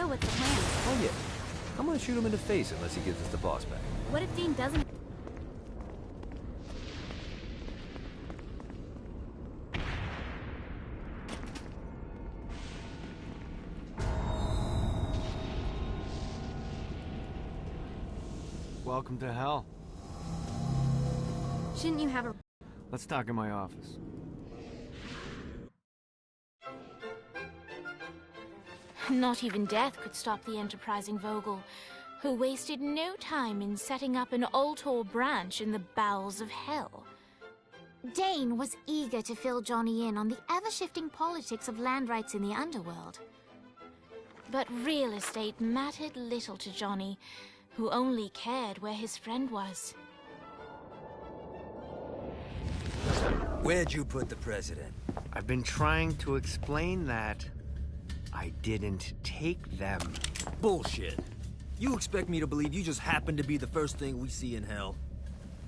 So what's the plan? Oh yeah. I'm gonna shoot him in the face unless he gives us the boss back. What if Dean doesn't? Welcome to hell. Shouldn't you have a... Let's talk in my office. Not even death could stop the enterprising Vogel, who wasted no time in setting up an Ultor branch in the bowels of hell. Dane was eager to fill Johnny in on the ever-shifting politics of land rights in the underworld. But real estate mattered little to Johnny, who only cared where his friend was. Where'd you put the president? I've been trying to explain that. I didn't take them. Bullshit. You expect me to believe you just happened to be the first thing we see in hell?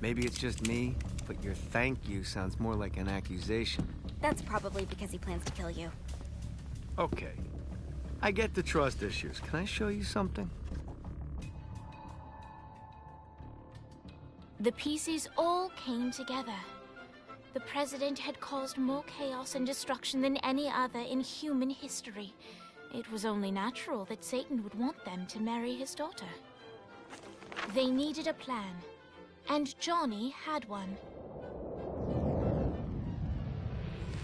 Maybe it's just me, but your thank you sounds more like an accusation. That's probably because he plans to kill you. Okay. I get the trust issues. Can I show you something? The pieces all came together. The president had caused more chaos and destruction than any other in human history. It was only natural that Satan would want them to marry his daughter. They needed a plan, and Johnny had one.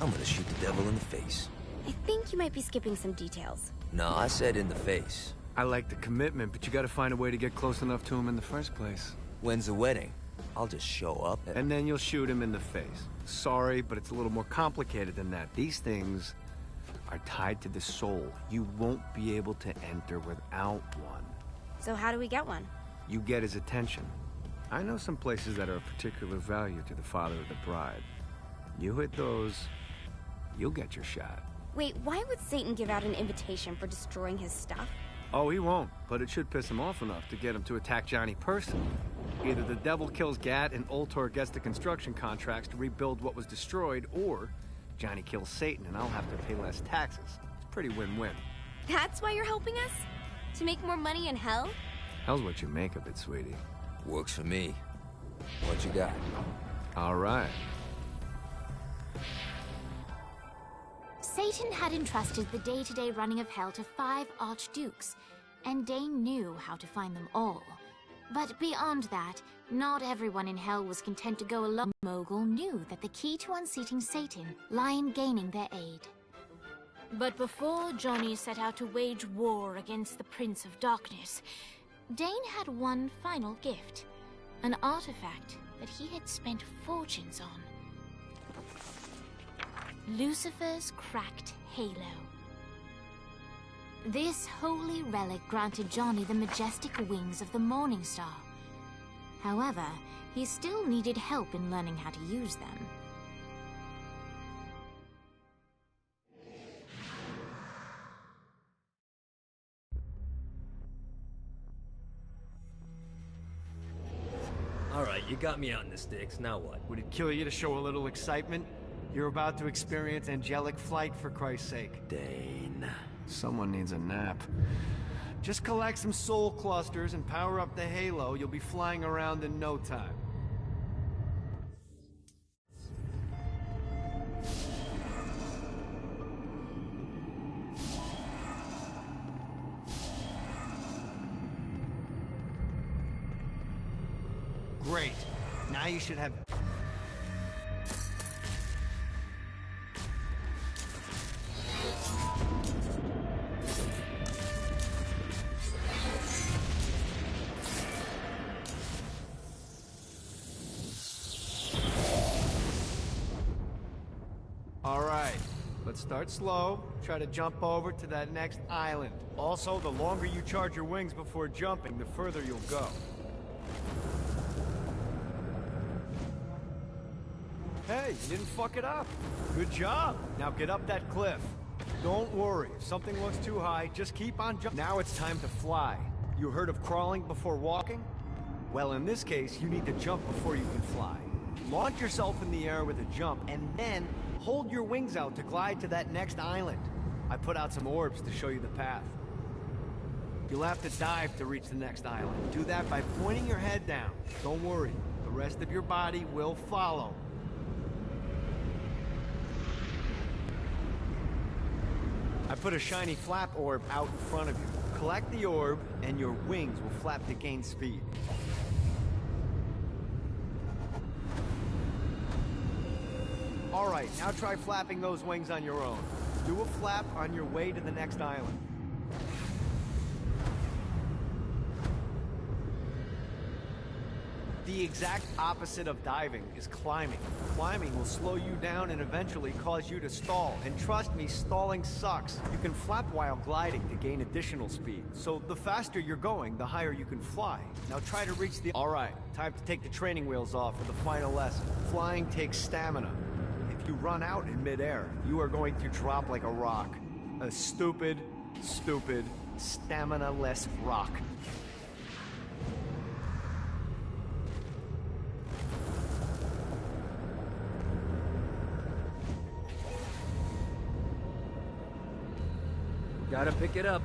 I'm gonna shoot the devil in the face. I think you might be skipping some details. No, I said in the face. I like the commitment, but you gotta find a way to get close enough to him in the first place. When's the wedding? I'll just show up and then you'll shoot him in the face. Sorry, but it's a little more complicated than that. These things are tied to the soul. You won't be able to enter without one. So how do we get one? You get his attention. I know some places that are of particular value to the father of the bride. You hit those, you'll get your shot. Wait, why would Satan give out an invitation for destroying his stuff? Oh, he won't, but it should piss him off enough to get him to attack Johnny personally. Either the devil kills Gat and Ultor gets the construction contracts to rebuild what was destroyed, or Johnny kills Satan and I'll have to pay less taxes. It's pretty win-win. That's why you're helping us? To make more money in hell? Hell's what you make of it, sweetie. Works for me. What you got? All right. Satan had entrusted the day-to-day running of hell to 5 archdukes, and Dane knew how to find them all. But beyond that, not everyone in hell was content to go alone. Mogul knew that the key to unseating Satan lay in gaining their aid. But before Johnny set out to wage war against the Prince of Darkness, Dane had one final gift, an artifact that he had spent fortunes on. Lucifer's cracked halo. This holy relic granted Johnny the majestic wings of the Morning Star. However, he still needed help in learning how to use them. All right, you got me out in the sticks. Now what? Would it kill you to show a little excitement? You're about to experience angelic flight, for Christ's sake. Dane. Someone needs a nap. Just collect some soul clusters and power up the halo. You'll be flying around in no time. Great. Now you should have... Let's start slow. Try to jump over to that next island. Also, the longer you charge your wings before jumping, the further you'll go. Hey, you didn't fuck it up. Good job. Now get up that cliff. Don't worry. If something looks too high, just keep on jumping. Now it's time to fly. You heard of crawling before walking? Well, in this case, you need to jump before you can fly. Launch yourself in the air with a jump, and then hold your wings out to glide to that next island. I put out some orbs to show you the path. You'll have to dive to reach the next island. Do that by pointing your head down. Don't worry, the rest of your body will follow. I put a shiny flap orb out in front of you. Collect the orb, and your wings will flap to gain speed. Alright, now try flapping those wings on your own. Do a flap on your way to the next island. The exact opposite of diving is climbing. Climbing will slow you down and eventually cause you to stall. And trust me, stalling sucks. You can flap while gliding to gain additional speed. So the faster you're going, the higher you can fly. Now try to reach the... Alright, time to take the training wheels off for the final lesson. Flying takes stamina. If you run out in midair, you are going to drop like a rock. A stupid, stamina-less rock. Gotta pick it up.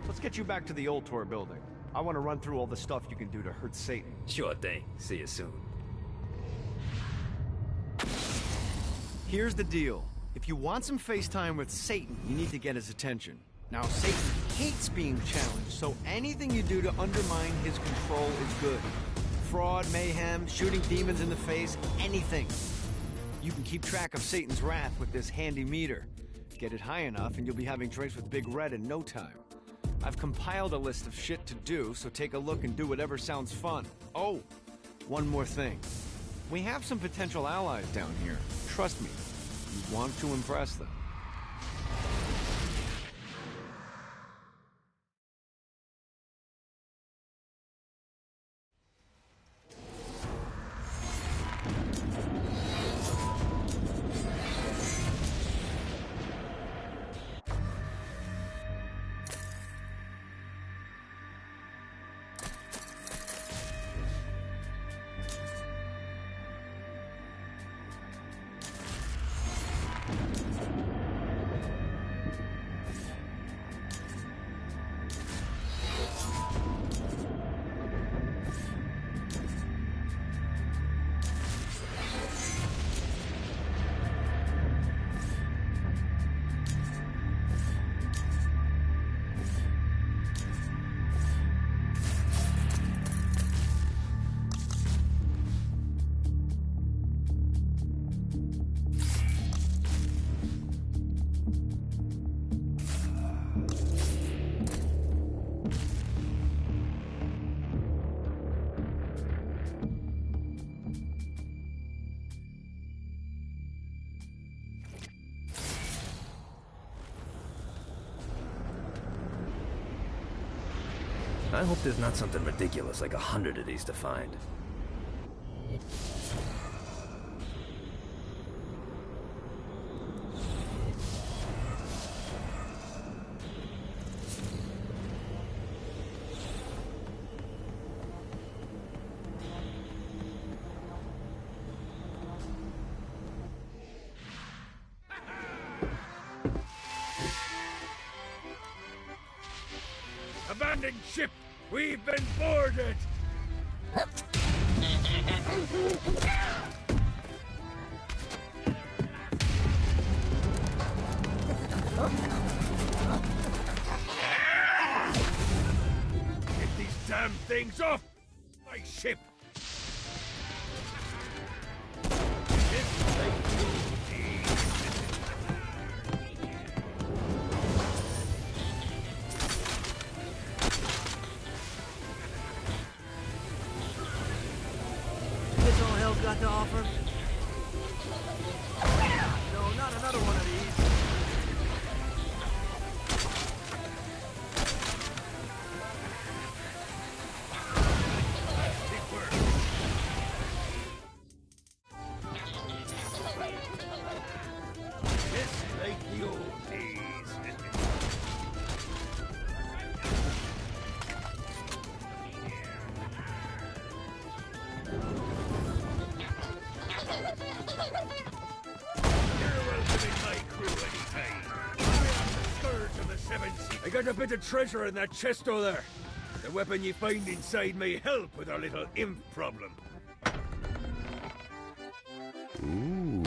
Let's get you back to the old tour building. I want to run through all the stuff you can do to hurt Satan. Sure thing. See you soon. Here's the deal. If you want some FaceTime with Satan, you need to get his attention. Now, Satan hates being challenged, so anything you do to undermine his control is good. Fraud, mayhem, shooting demons in the face, anything. You can keep track of Satan's wrath with this handy meter. Get it high enough and you'll be having drinks with Big Red in no time. I've compiled a list of shit to do, so take a look and do whatever sounds fun. Oh, one more thing. We have some potential allies down here. Trust me, you want to impress them. I hope there's not something ridiculous like 100 of these to find. Abandoned ship! We've been boarded! Get these damn things off my ship! Got to offer? No, not another one of these. Just like the old days. You're welcome in my crew, Eddie. There's a bit of treasure in that chest over there. The weapon you find inside may help with our little imp problem. Ooh.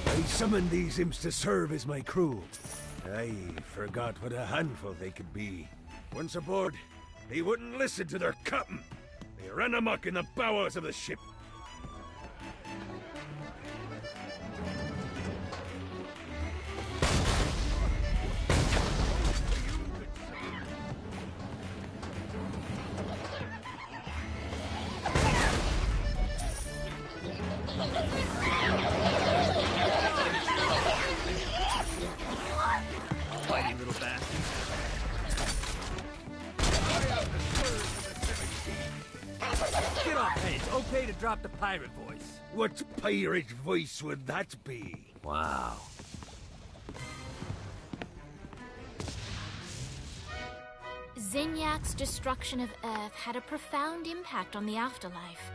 I summoned these imps to serve as my crew. I forgot what a handful they could be. Once aboard, they wouldn't listen to their captain. They ran amok in the bowels of the ship. Fighting little bastards. Get off! Hey, it's okay to drop the pirate voice. What pirate voice would that be? Wow. Zinyak's destruction of Earth had a profound impact on the afterlife.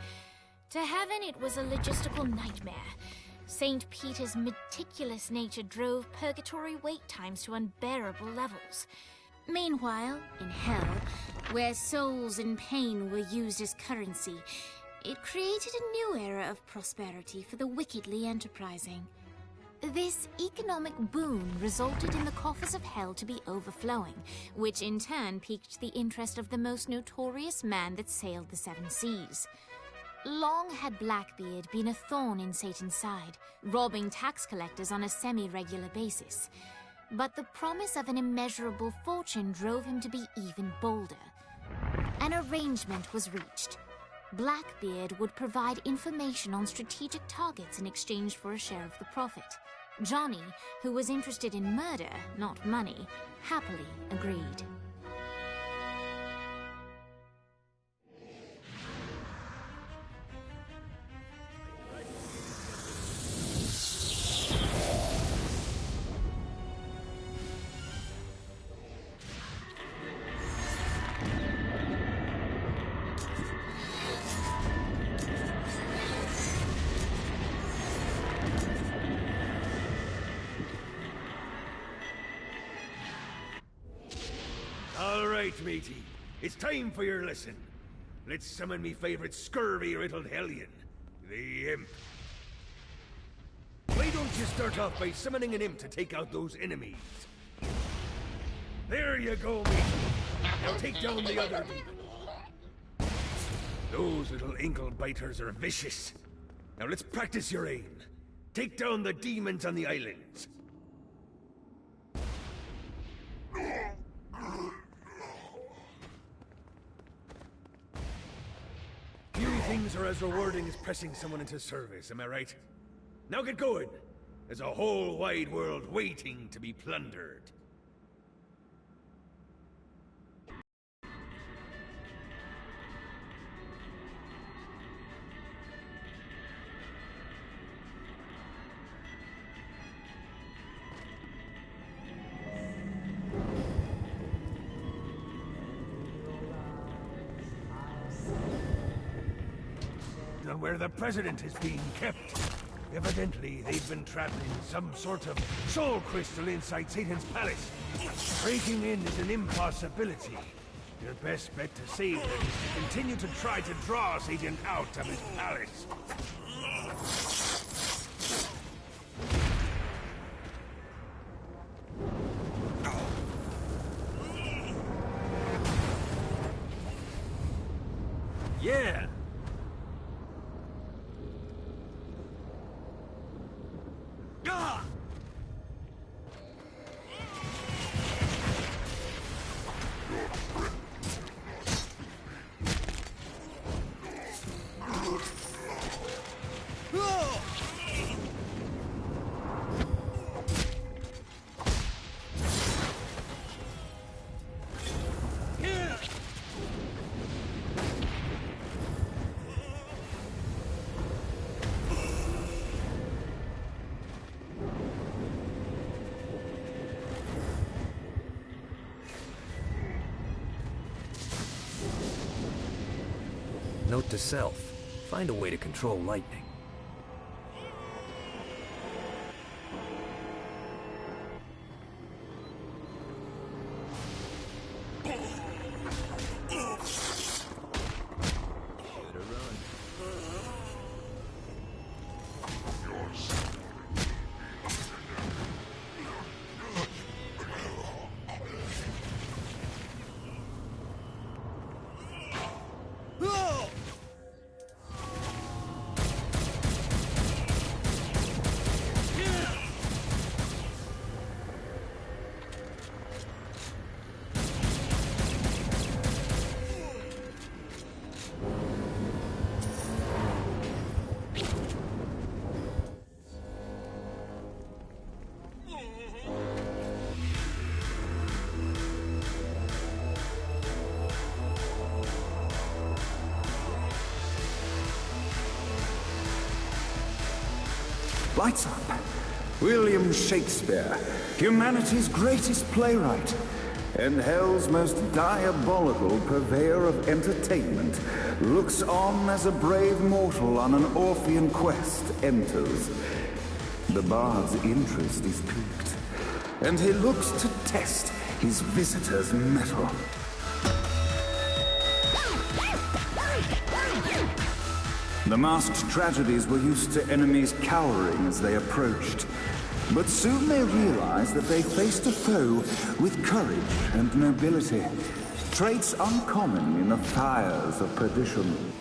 To heaven, it was a logistical nightmare. St. Peter's meticulous nature drove purgatory wait times to unbearable levels. Meanwhile, in hell, where souls in pain were used as currency, it created a new era of prosperity for the wickedly enterprising. This economic boon resulted in the coffers of hell to be overflowing, which in turn piqued the interest of the most notorious man that sailed the seven seas. Long had Blackbeard been a thorn in Satan's side, robbing tax collectors on a semi-regular basis. But the promise of an immeasurable fortune drove him to be even bolder. An arrangement was reached. Blackbeard would provide information on strategic targets in exchange for a share of the profit. Johnny, who was interested in murder, not money, happily agreed. All right, matey. It's time for your lesson. Let's summon me favorite scurvy-riddled hellion, the imp. Why don't you start off by summoning an imp to take out those enemies? There you go, matey. Now take down the other demon. Those little ankle biters are vicious. Now let's practice your aim. Take down the demons on the islands. Few things are as rewarding as pressing someone into service, am I right? Now get going. There's a whole wide world waiting to be plundered. Where the president is being kept. Evidently, they've been trapped in some sort of soul crystal inside Satan's palace. Breaking in is an impossibility. Your best bet to save them is to continue to try to draw Satan out of his palace. Yeah! Note to self. Find a way to control lightning. Lights up. William Shakespeare, humanity's greatest playwright, and hell's most diabolical purveyor of entertainment, looks on as a brave mortal on an Orphean quest enters. The bard's interest is piqued, and he looks to test his visitor's mettle. The masked tragedies were used to enemies cowering as they approached. But soon they realized that they faced a foe with courage and nobility, traits uncommon in the fires of perdition.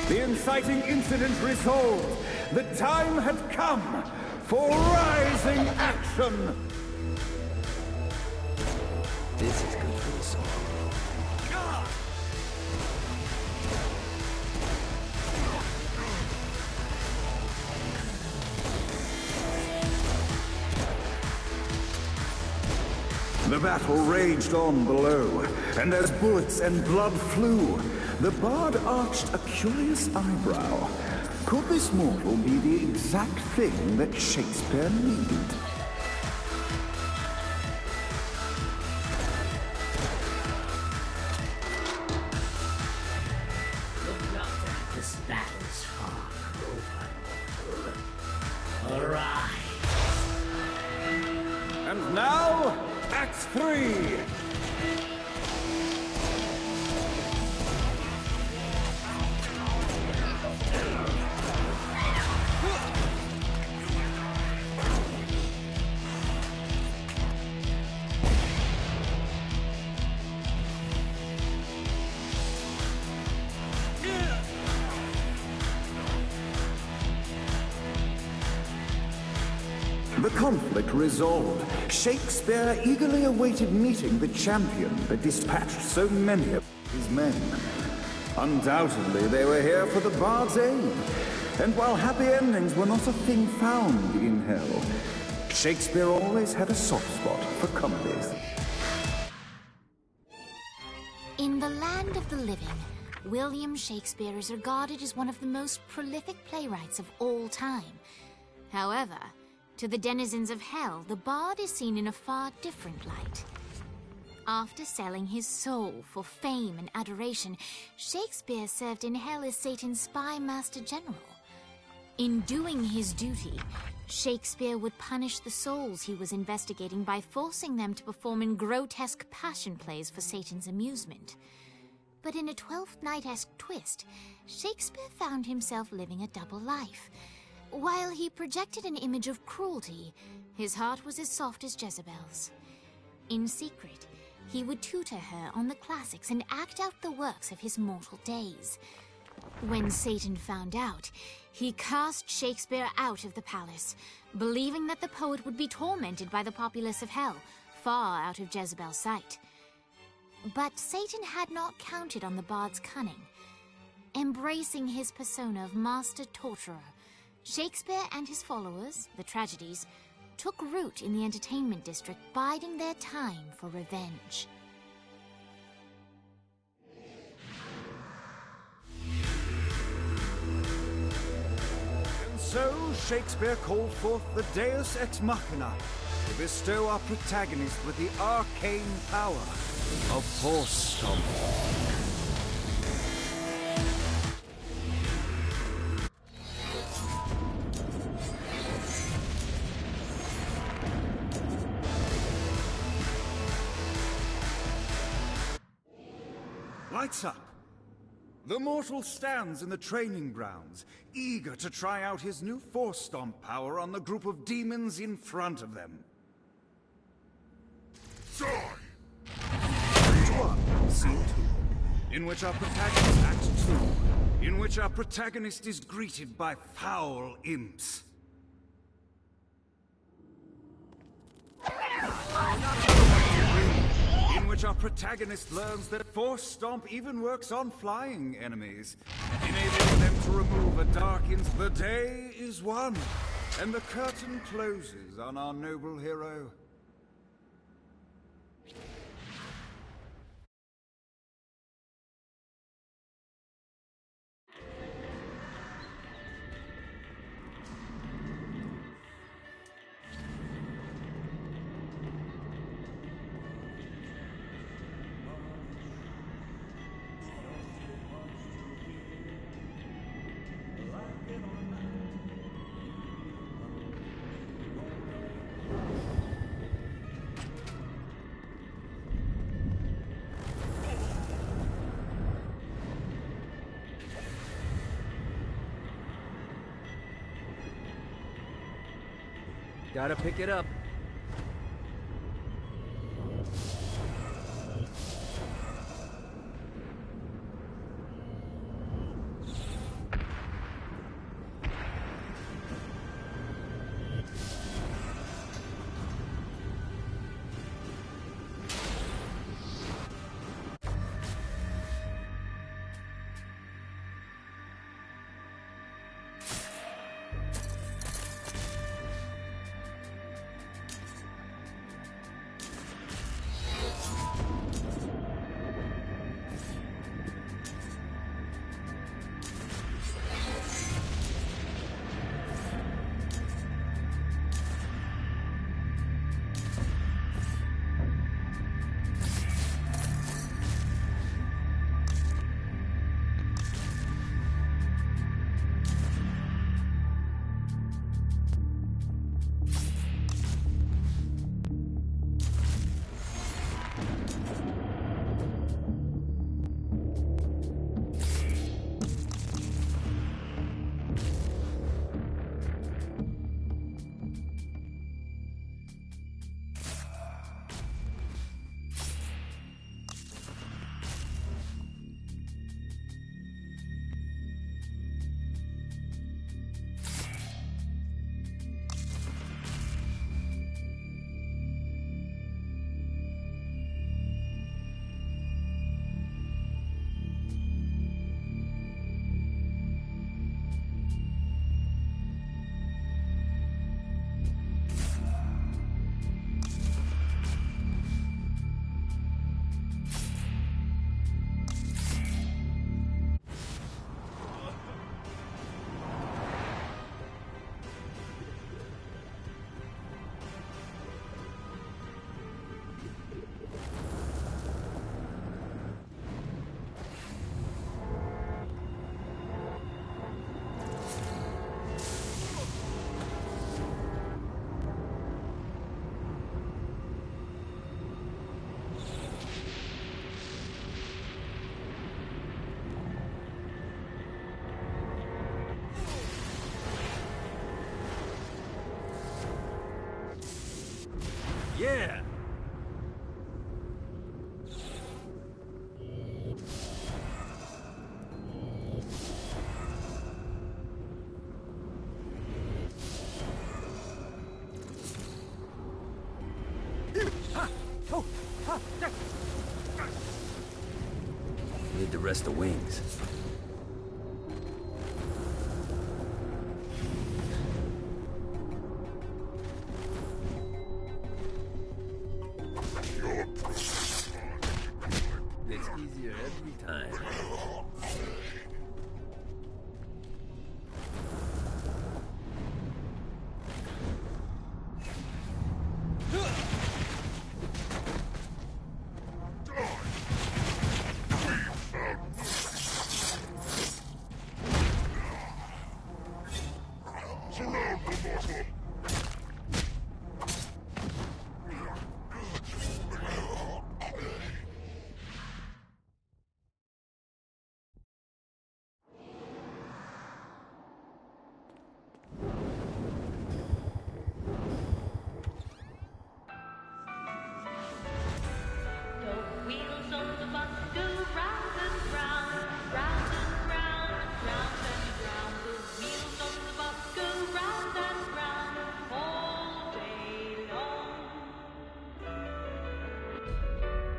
The inciting incident resolved. The time had come for rising action. This is good for the soul. The battle raged on below, and as bullets and blood flew, the bard arched a curious eyebrow. Could this mortal be the exact thing that Shakespeare needed? This battle's far over. Arise! And now, Act 3! The conflict resolved. Shakespeare eagerly awaited meeting the champion that dispatched so many of his men. Undoubtedly, they were here for the bard's aid. And while happy endings were not a thing found in hell, Shakespeare always had a soft spot for comedies. In the land of the living, William Shakespeare is regarded as one of the most prolific playwrights of all time. However, to the denizens of hell, the bard is seen in a far different light. After selling his soul for fame and adoration, Shakespeare served in hell as Satan's spy master general. In doing his duty, Shakespeare would punish the souls he was investigating by forcing them to perform in grotesque passion plays for Satan's amusement. But in a Twelfth Night-esque twist, Shakespeare found himself living a double life. While he projected an image of cruelty, his heart was as soft as Jezebel's. In secret, he would tutor her on the classics and act out the works of his mortal days. When Satan found out, he cast Shakespeare out of the palace, believing that the poet would be tormented by the populace of hell, far out of Jezebel's sight. But Satan had not counted on the bard's cunning. Embracing his persona of master torturer, Shakespeare and his followers, the tragedies, took root in the entertainment district, biding their time for revenge. And so Shakespeare called forth the Deus Ex Machina to bestow our protagonist with the arcane power of Force Stomp. Lights up. The mortal stands in the training grounds, eager to try out his new Force Stomp power on the group of demons in front of them. Act 1, Scene 2, in which our protagonist Act 2, in which our protagonist is greeted by foul imps. In which our protagonist learns that Force Stomp even works on flying enemies, enabling them to remove a dark The day is won, and the curtain closes on our noble hero. Gotta pick it up. Yeah! Need to rest the wings.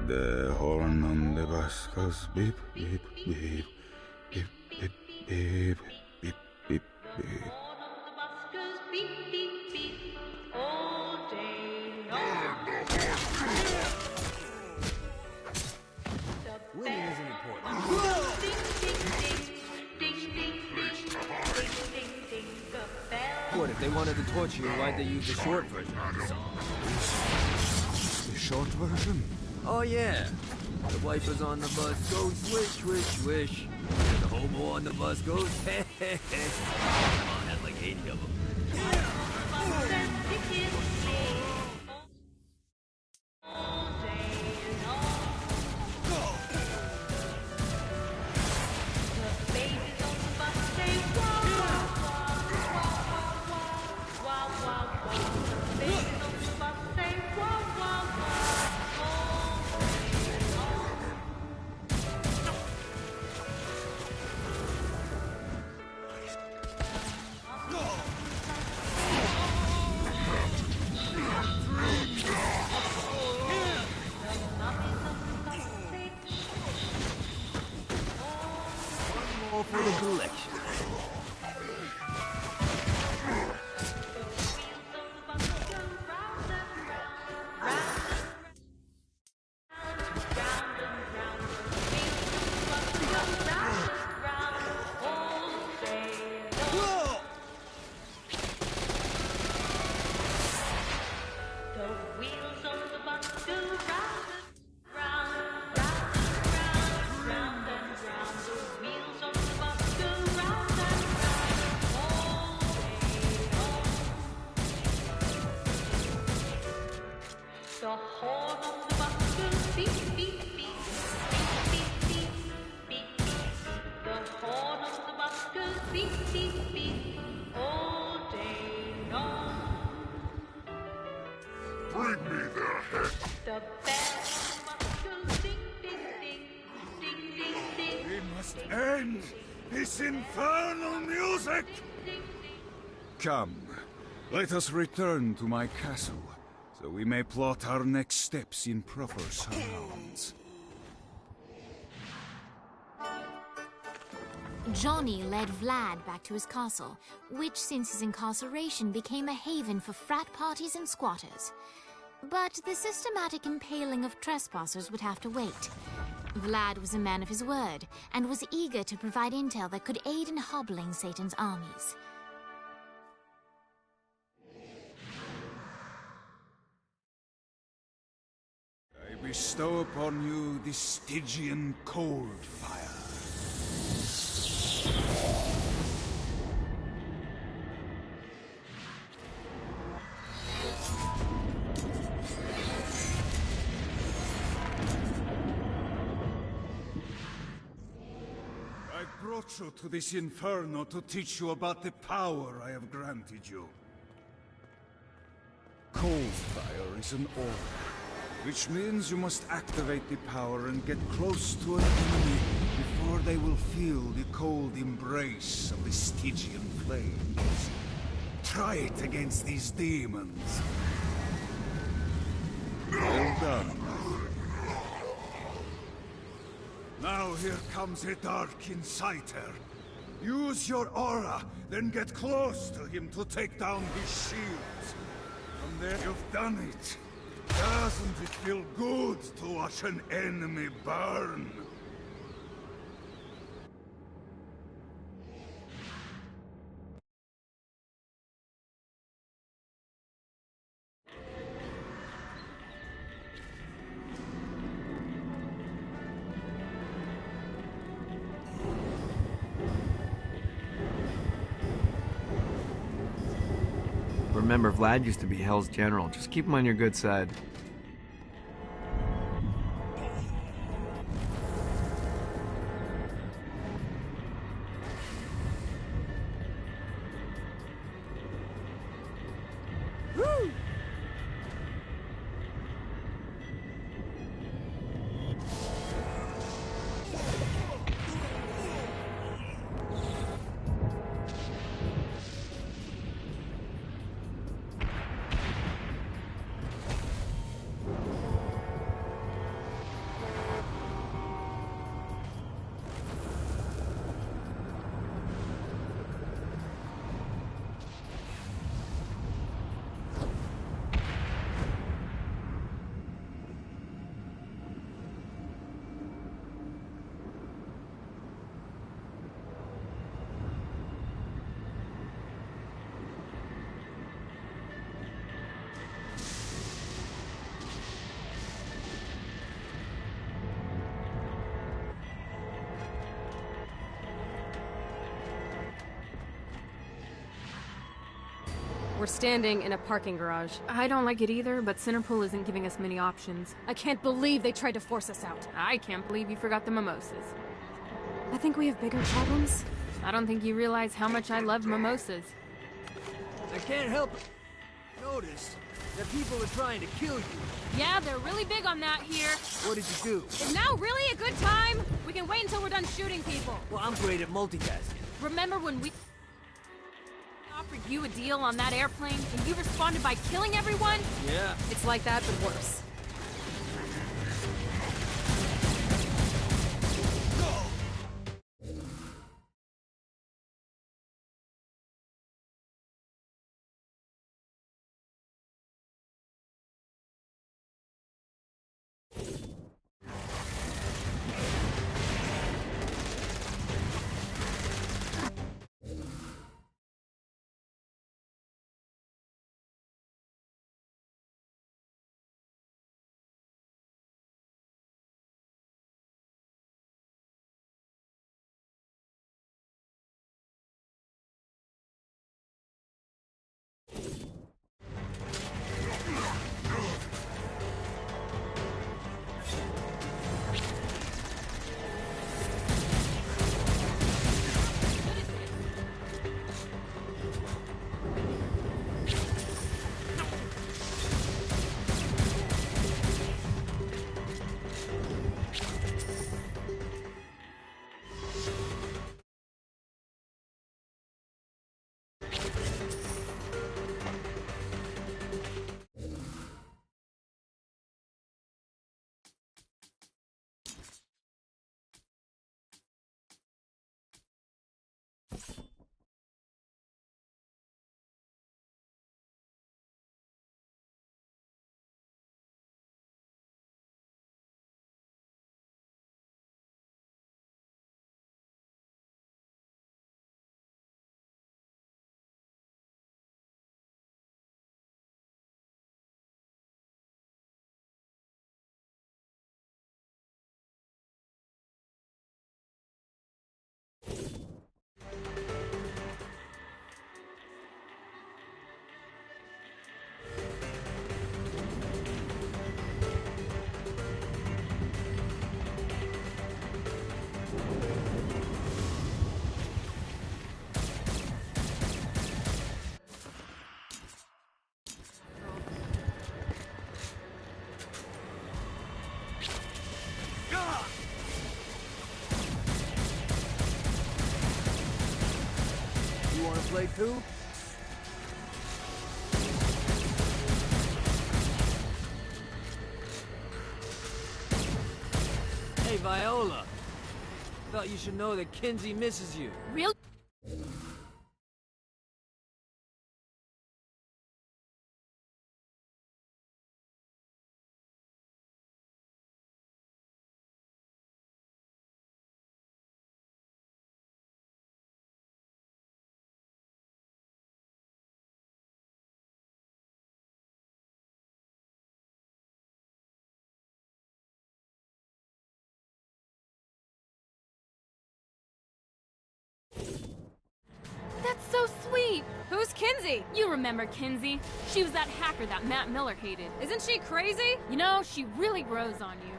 The horn on the bus goes beep, beep, beep, beep, beep, beep, beep, beep, beep. Winning isn't important. What, if they wanted to torture you, why'd they use the short version of the song? The short version? Oh, yeah. The wipers on the bus go swish, swish, swish. And the homo on the bus goes heh, heh, heh. I had like 80 of them. For the collection. End this infernal music! Come, let us return to my castle, so we may plot our next steps in proper surrounds. Johnny led Vlad back to his castle, which since his incarceration became a haven for frat parties and squatters. But the systematic impaling of trespassers would have to wait. Vlad was a man of his word, and was eager to provide intel that could aid in hobbling Satan's armies. I bestow upon you the Stygian cold fire. I brought you to this inferno to teach you about the power I have granted you. Cold fire is an aura, which means you must activate the power and get close to an enemy before they will feel the cold embrace of the Stygian flames. Try it against these demons. Well done. Now here comes a dark inciter. Use your aura, then get close to him to take down his shields. From there you've done it. Doesn't it feel good to watch an enemy burn? Remember, Vlad used to be Hell's general. Just keep him on your good side. We're standing in a parking garage. I don't like it either, but Centerpool isn't giving us many options. I can't believe they tried to force us out. I can't believe you forgot the mimosas. I think we have bigger problems. I don't think you realize how much I love mimosas. I can't help but notice that people are trying to kill you. Yeah, they're really big on that here. What did you do? Is now really a good time? We can wait until we're done shooting people. Well, I'm great at multitasking. Remember when we offered you a deal on that airplane and you responded by killing everyone? Yeah. It's like that, but worse. You wanna play too? Hey, Viola. Thought you should know that Kinsey misses you. Real? That's so sweet! Who's Kinsey? You remember Kinsey? She was that hacker that Matt Miller hated. Isn't she crazy? You know, she really grows on you.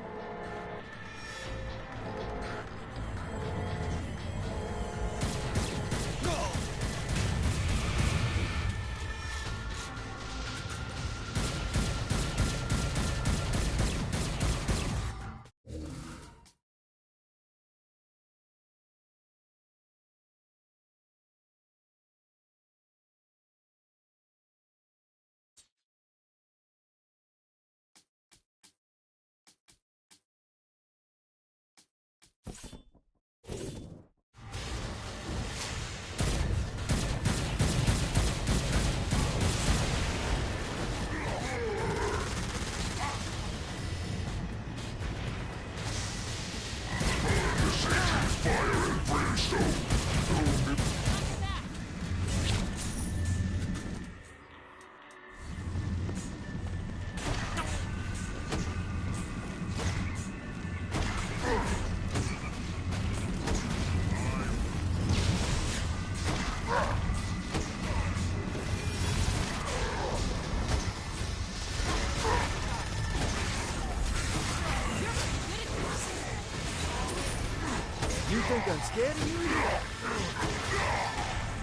You think I'm scared of you?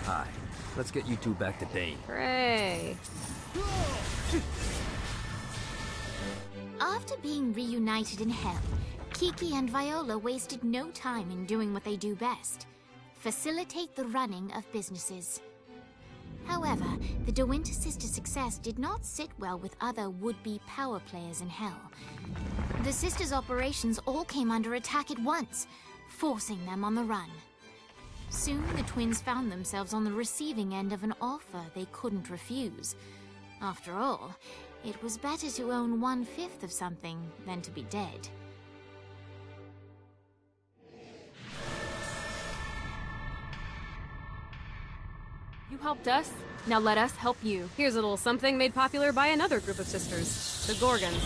Hi. Let's get you two back to Dane. Hooray. After being reunited in Hell, Kiki and Viola wasted no time in doing what they do best: facilitate the running of businesses. However, the De Winter sisters' success did not sit well with other would-be power players in Hell. The sisters' operations all came under attack at once, forcing them on the run. Soon, the twins found themselves on the receiving end of an offer they couldn't refuse. After all, it was better to own 1/5 of something than to be dead. You helped us, now let us help you. Here's a little something made popular by another group of sisters, the Gorgons.